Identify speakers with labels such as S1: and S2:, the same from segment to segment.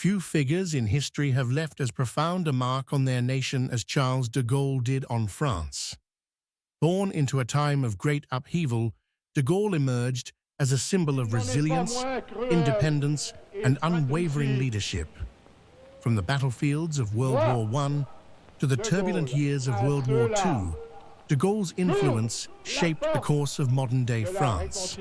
S1: Few figures in history have left as profound a mark on their nation as Charles de Gaulle did on France. Born into a time of great upheaval, de Gaulle emerged as a symbol of resilience, independence, and unwavering leadership. From the battlefields of World War I to the turbulent years of World War II, de Gaulle's influence shaped the course of modern-day France.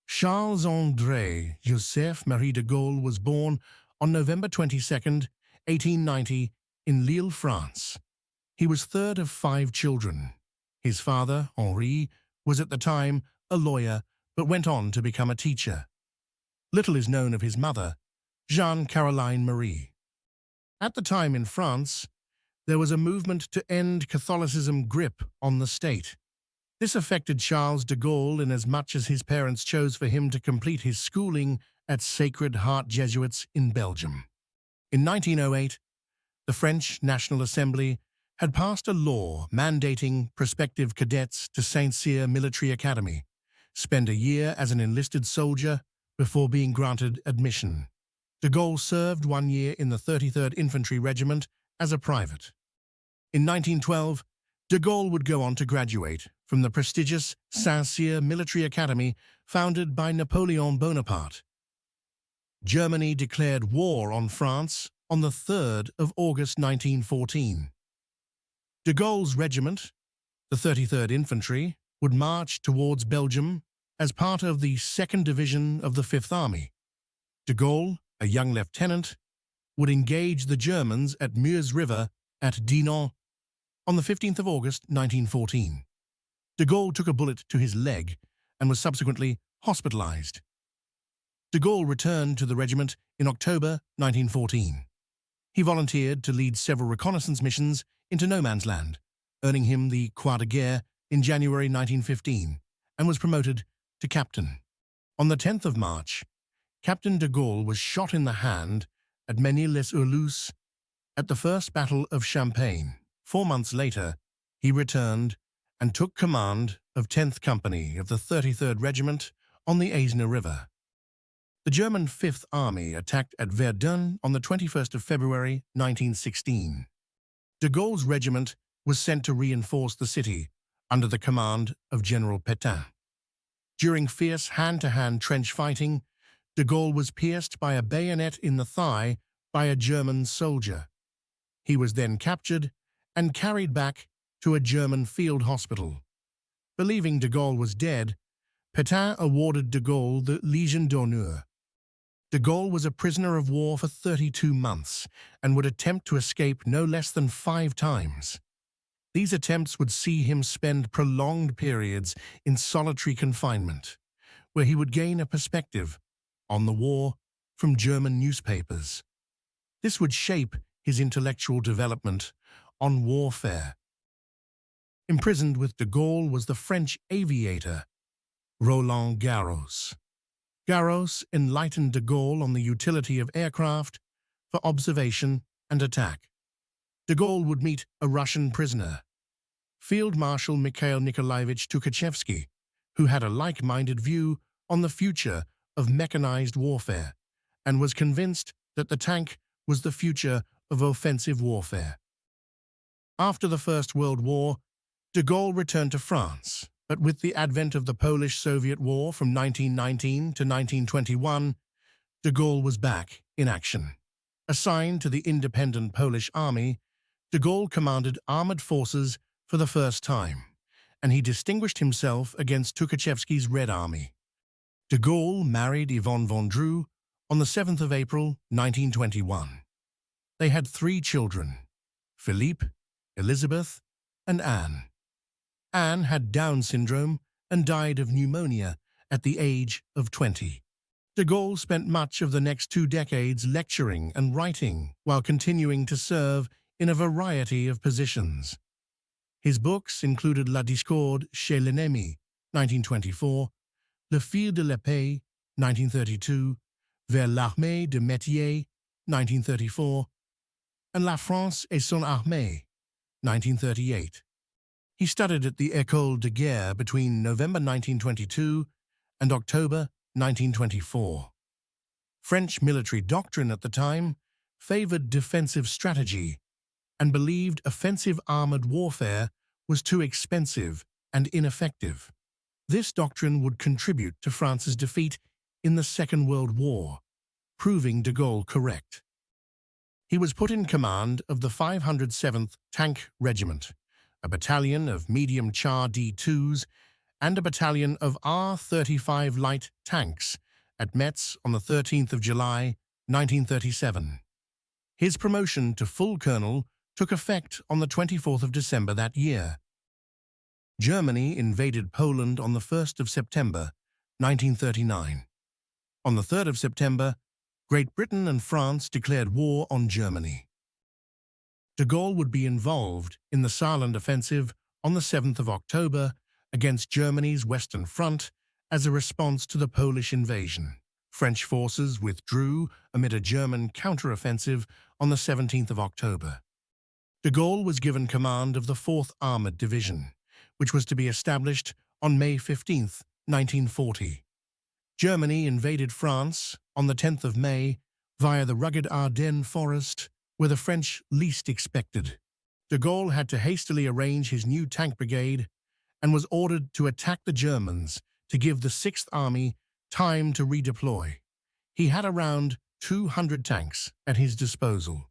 S1: Charles-André Joseph-Marie de Gaulle was born on November 22, 1890, in Lille, France. He was third of 5 children. His father, Henri, was at the time a lawyer, but went on to become a teacher. Little is known of his mother, Jeanne-Caroline Marie. At the time in France, there was a movement to end Catholicism's grip on the state. This affected Charles de Gaulle inasmuch as his parents chose for him to complete his schooling at Sacred Heart Jesuits in Belgium. In 1908, the French National Assembly had passed a law mandating prospective cadets to Saint-Cyr Military Academy spend a year as an enlisted soldier before being granted admission. De Gaulle served 1 year in the 33rd Infantry Regiment as a private. In 1912, de Gaulle would go on to graduate from the prestigious Saint-Cyr Military Academy founded by Napoleon Bonaparte. Germany declared war on France on the 3rd of August 1914. De Gaulle's regiment, the 33rd Infantry, would march towards Belgium as part of the 2nd Division of the 5th Army. De Gaulle, a young lieutenant, would engage the Germans at Meuse River at Dinant on the 15th of August 1914. De Gaulle took a bullet to his leg and was subsequently hospitalized. De Gaulle returned to the regiment in October 1914. He volunteered to lead several reconnaissance missions into no man's land, earning him the Croix de Guerre in January 1915, and was promoted to captain. On the 10th of March, Captain de Gaulle was shot in the hand at Menil-les-Hurlus at the First Battle of Champagne. 4 months later, he returned and took command of 10th Company of the 33rd Regiment on the Aisne River. The German 5th Army attacked at Verdun on the 21st of February 1916. De Gaulle's regiment was sent to reinforce the city under the command of General Pétain. During fierce hand-to-hand trench fighting, de Gaulle was pierced by a bayonet in the thigh by a German soldier. He was then captured and carried back to a German field hospital. Believing de Gaulle was dead, Pétain awarded de Gaulle the Légion d'honneur. De Gaulle was a prisoner of war for 32 months and would attempt to escape no less than 5 times. These attempts would see him spend prolonged periods in solitary confinement, where he would gain a perspective on the war from German newspapers. This would shape his intellectual development on warfare. Imprisoned with de Gaulle was the French aviator Roland Garros. Garros enlightened de Gaulle on the utility of aircraft for observation and attack. De Gaulle would meet a Russian prisoner, Field Marshal Mikhail Nikolaevich Tukhachevsky, who had a like-minded view on the future of mechanized warfare and was convinced that the tank was the future of offensive warfare. After the First World War, de Gaulle returned to France, but with the advent of the Polish-Soviet War from 1919 to 1921, de Gaulle was back in action. Assigned to the independent Polish army, de Gaulle commanded armored forces for the first time, and he distinguished himself against Tukhachevsky's Red Army. De Gaulle married Yvonne Vendroux on the 7th of April 1921. They had 3 children, Philippe, Elizabeth, and Anne. Anne had Down syndrome and died of pneumonia at the age of 20. De Gaulle spent much of the next 2 decades lecturing and writing while continuing to serve in a variety of positions. His books included La Discorde chez l'ennemi, 1924, Le fil de l'épée, 1932, Vers l'armée de métier, 1934, and La France et son armée, 1938. He studied at the École de Guerre between November 1922 and October 1924. French military doctrine at the time favored defensive strategy and believed offensive armored warfare was too expensive and ineffective. This doctrine would contribute to France's defeat in the Second World War, proving de Gaulle correct. He was put in command of the 507th Tank Regiment, a battalion of medium Char D2s and a battalion of R-35 light tanks at Metz on the 13th of July, 1937. His promotion to full colonel took effect on the 24th of December that year. Germany invaded Poland on the 1st of September, 1939. On the 3rd of September, Great Britain and France declared war on Germany. De Gaulle would be involved in the Saarland offensive on the 7th of October against Germany's Western Front as a response to the Polish invasion. French forces withdrew amid a German counteroffensive on the 17th of October. De Gaulle was given command of the 4th Armored Division, which was to be established on May 15, 1940. Germany invaded France on the 10th of May via the rugged Ardennes forest, where the French least expected. De Gaulle had to hastily arrange his new tank brigade and was ordered to attack the Germans to give the 6th Army time to redeploy. He had around 200 tanks at his disposal,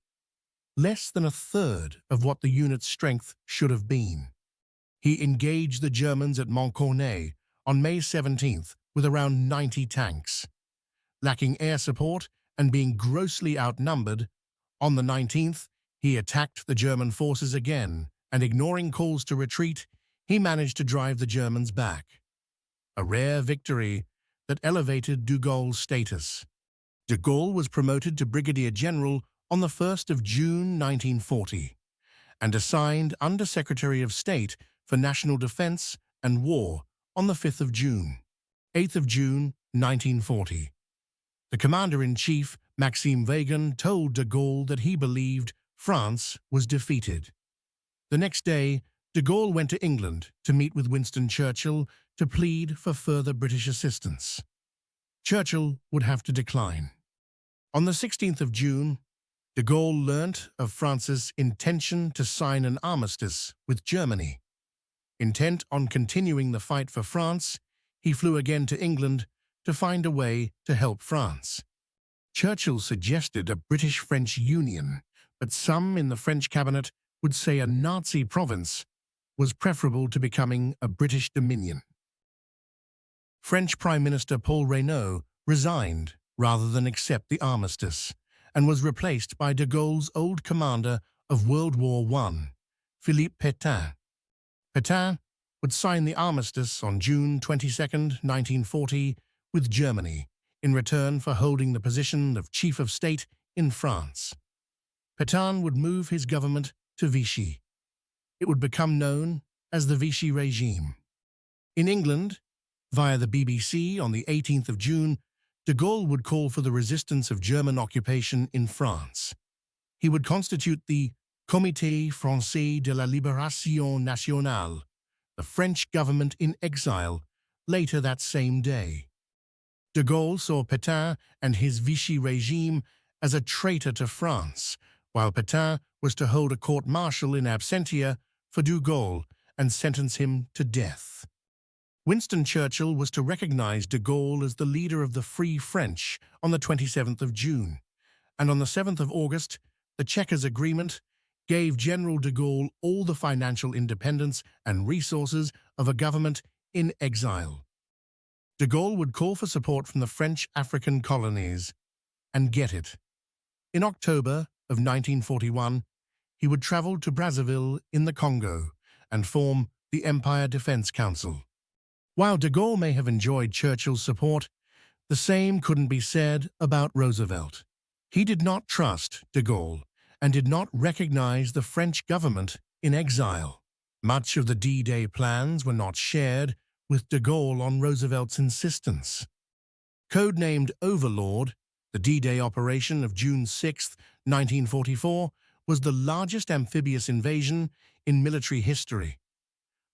S1: less than a third of what the unit's strength should have been. He engaged the Germans at Montcornet on May 17th with around 90 tanks. Lacking air support and being grossly outnumbered, on the 19th, he attacked the German forces again, and ignoring calls to retreat, he managed to drive the Germans back. A rare victory that elevated de Gaulle's status. De Gaulle was promoted to Brigadier General on the 1st of June 1940 and assigned Under-Secretary of State for National Defense and War on the 5th of June. 8th of June 1940. The Commander-in-Chief, Maxime Weygand, told de Gaulle that he believed France was defeated. The next day, de Gaulle went to England to meet with Winston Churchill to plead for further British assistance. Churchill would have to decline. On the 16th of June, de Gaulle learnt of France's intention to sign an armistice with Germany. Intent on continuing the fight for France, he flew again to England to find a way to help France. Churchill suggested a British-French union, but some in the French cabinet would say a Nazi province was preferable to becoming a British dominion. French Prime Minister Paul Reynaud resigned rather than accept the armistice and was replaced by de Gaulle's old commander of World War I, Philippe Pétain. Pétain would sign the armistice on June 22, 1940, with Germany, in return for holding the position of Chief of State in France. Pétain would move his government to Vichy. It would become known as the Vichy regime. In England, via the BBC on the 18th of June, de Gaulle would call for the resistance of German occupation in France. He would constitute the Comité Français de la Libération Nationale, the French government in exile, later that same day. De Gaulle saw Pétain and his Vichy regime as a traitor to France, while Pétain was to hold a court-martial in absentia for de Gaulle and sentence him to death. Winston Churchill was to recognize de Gaulle as the leader of the Free French on the 27th of June, and on the 7th of August, the Chequers Agreement gave General de Gaulle all the financial independence and resources of a government in exile. De Gaulle would call for support from the French African colonies, and get it. In October of 1941, he would travel to Brazzaville in the Congo and form the Empire Defense Council. While de Gaulle may have enjoyed Churchill's support, the same couldn't be said about Roosevelt. He did not trust de Gaulle and did not recognize the French government in exile. Much of the D-Day plans were not shared with de Gaulle on Roosevelt's insistence. Codenamed Overlord, the D-Day operation of June 6, 1944, was the largest amphibious invasion in military history.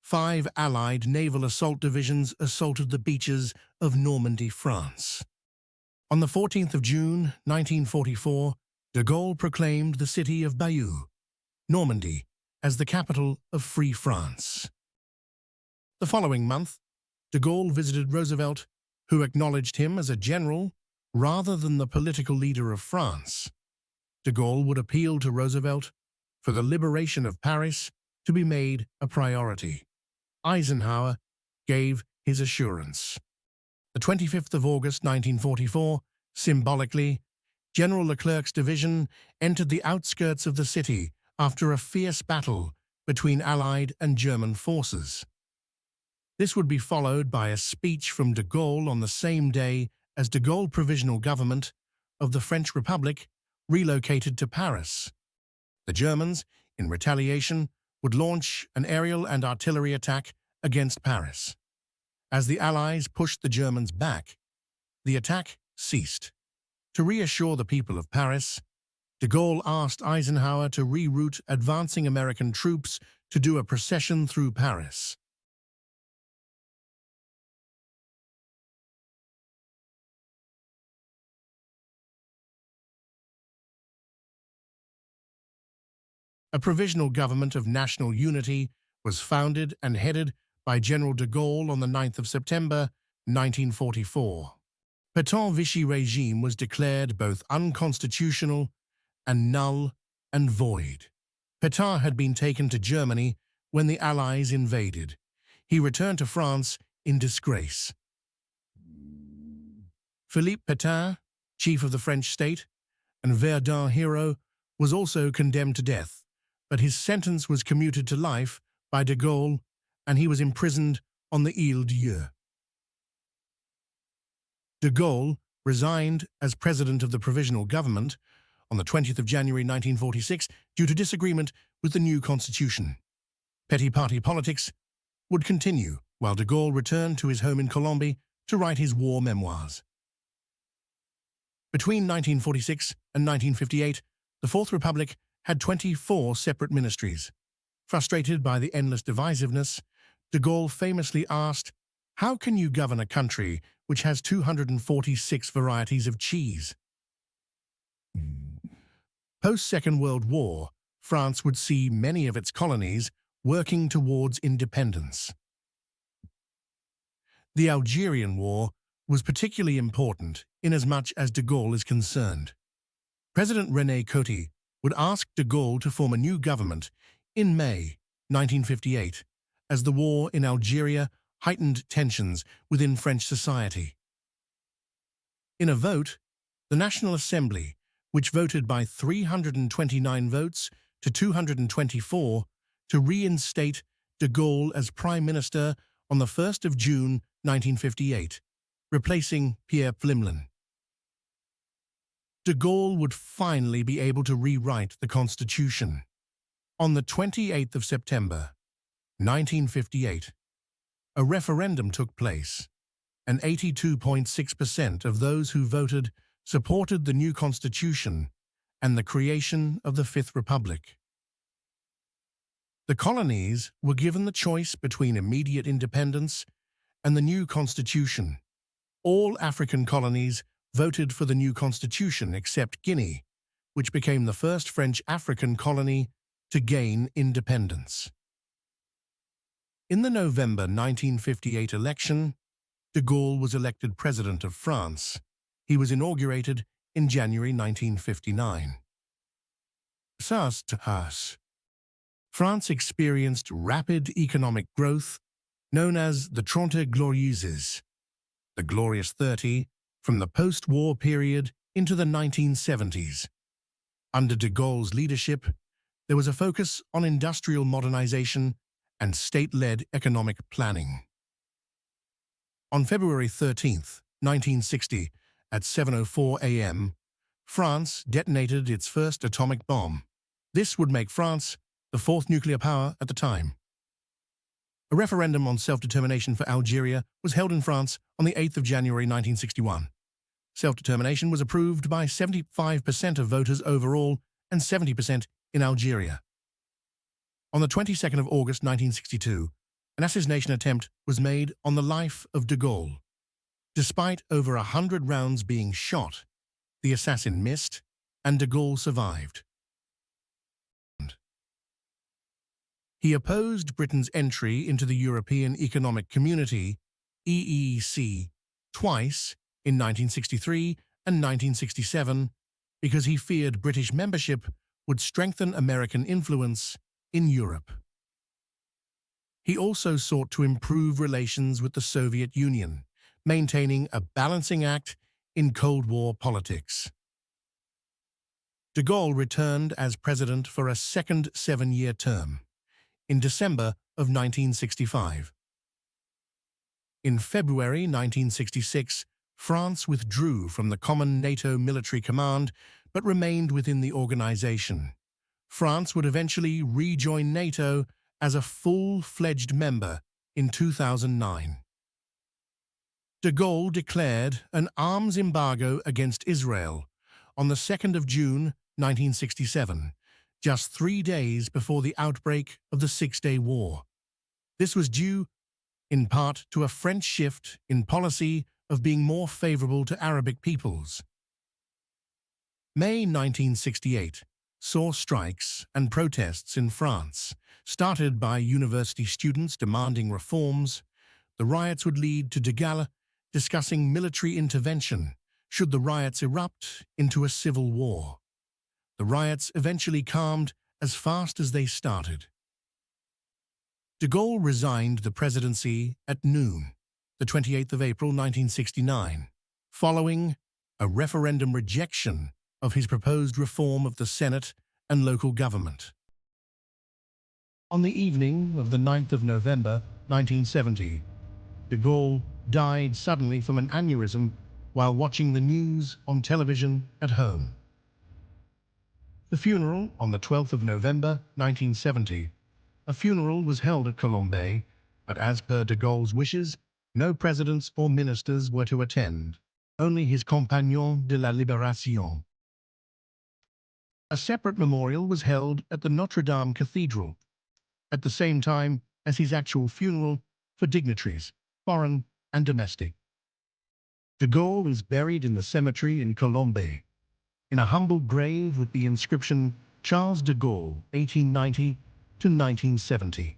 S1: 5 Allied naval assault divisions assaulted the beaches of Normandy, France. On the 14th of June, 1944, de Gaulle proclaimed the city of Bayeux, Normandy, as the capital of Free France. The following month, de Gaulle visited Roosevelt, who acknowledged him as a general rather than the political leader of France. De Gaulle would appeal to Roosevelt for the liberation of Paris to be made a priority. Eisenhower gave his assurance. The 25th of August 1944, symbolically, General Leclerc's division entered the outskirts of the city after a fierce battle between Allied and German forces. This would be followed by a speech from de Gaulle on the same day as de Gaulle Provisional Government of the French Republic relocated to Paris. The Germans, in retaliation, would launch an aerial and artillery attack against Paris. As the Allies pushed the Germans back, the attack ceased. To reassure the people of Paris, de Gaulle asked Eisenhower to reroute advancing American troops to do a procession through Paris. A provisional government of national unity was founded and headed by General de Gaulle on the 9th of September, 1944. Pétain's Vichy regime was declared both unconstitutional and null and void. Pétain had been taken to Germany when the Allies invaded. He returned to France in disgrace. Philippe Pétain, chief of the French state and Verdun hero, was also condemned to death, but his sentence was commuted to life by de Gaulle, and he was imprisoned on the Île-d'Yeu. De Gaulle resigned as president of the provisional government on the 20th of January 1946 due to disagreement with the new constitution. Petty party politics would continue while de Gaulle returned to his home in Colombie to write his war memoirs. Between 1946 and 1958, the Fourth Republic had 24 separate ministries. Frustrated by the endless divisiveness, de Gaulle famously asked, "How can you govern a country which has 246 varieties of cheese?" Post-Second World War, France would see many of its colonies working towards independence. The Algerian War was particularly important inasmuch as de Gaulle is concerned. President René Coty would ask de Gaulle to form a new government in May 1958, as the war in Algeria heightened tensions within French society. In a vote, the National Assembly, which voted by 329 votes to 224 to reinstate de Gaulle as Prime Minister on the 1st of June 1958, replacing Pierre Pflimlin. De Gaulle would finally be able to rewrite the Constitution. On the 28th of September, 1958, a referendum took place, and 82.6% of those who voted supported the new Constitution and the creation of the Fifth Republic. The colonies were given the choice between immediate independence and the new Constitution. All African colonies voted for the new Constitution except Guinea, which became the first French African colony to gain independence. In the November 1958 election, de Gaulle was elected President of France. He was inaugurated in January 1959. France experienced rapid economic growth, known as the Trente Glorieuses, the Glorious 30, from the post-war period into the 1970s. Under de Gaulle's leadership, there was a focus on industrial modernization and state-led economic planning. On February 13, 1960, at 7:04 a.m., France detonated its first atomic bomb. This would make France the fourth nuclear power at the time. A referendum on self-determination for Algeria was held in France on the 8th of January 1961. Self-determination was approved by 75% of voters overall and 70% in Algeria. On the 22nd of August 1962, an assassination attempt was made on the life of de Gaulle. Despite over 100 rounds being shot, the assassin missed, and de Gaulle survived. He opposed Britain's entry into the European Economic Community, EEC, twice, in 1963 and 1967, because he feared British membership would strengthen American influence in Europe. He also sought to improve relations with the Soviet Union, maintaining a balancing act in Cold War politics. De Gaulle returned as president for a second 7-year term, in December of 1965. In February 1966, France withdrew from the common NATO military command but remained within the organization. France would eventually rejoin NATO as a full-fledged member in 2009. De Gaulle declared an arms embargo against Israel on the 2nd of June 1967, just 3 days before the outbreak of the Six-Day War. This was due, in part, to a French shift in policy of being more favorable to Arabic peoples. May 1968 saw strikes and protests in France, started by university students demanding reforms. The riots would lead to de Gaulle discussing military intervention should the riots erupt into a civil war. The riots eventually calmed as fast as they started. De Gaulle resigned the presidency at noon, the 28th of April 1969, following a referendum rejection of his proposed reform of the Senate and local government. On the evening of the 9th of November 1970, de Gaulle died suddenly from an aneurysm while watching the news on television at home. The funeral on the 12th of November 1970. A funeral was held at Colombey, but as per de Gaulle's wishes, no presidents or ministers were to attend, only his compagnon de la Libération. A separate memorial was held at the Notre Dame Cathedral, at the same time as his actual funeral for dignitaries, foreign and domestic. De Gaulle is buried in the cemetery in Colombey, in a humble grave with the inscription Charles de Gaulle, 1890 to 1970.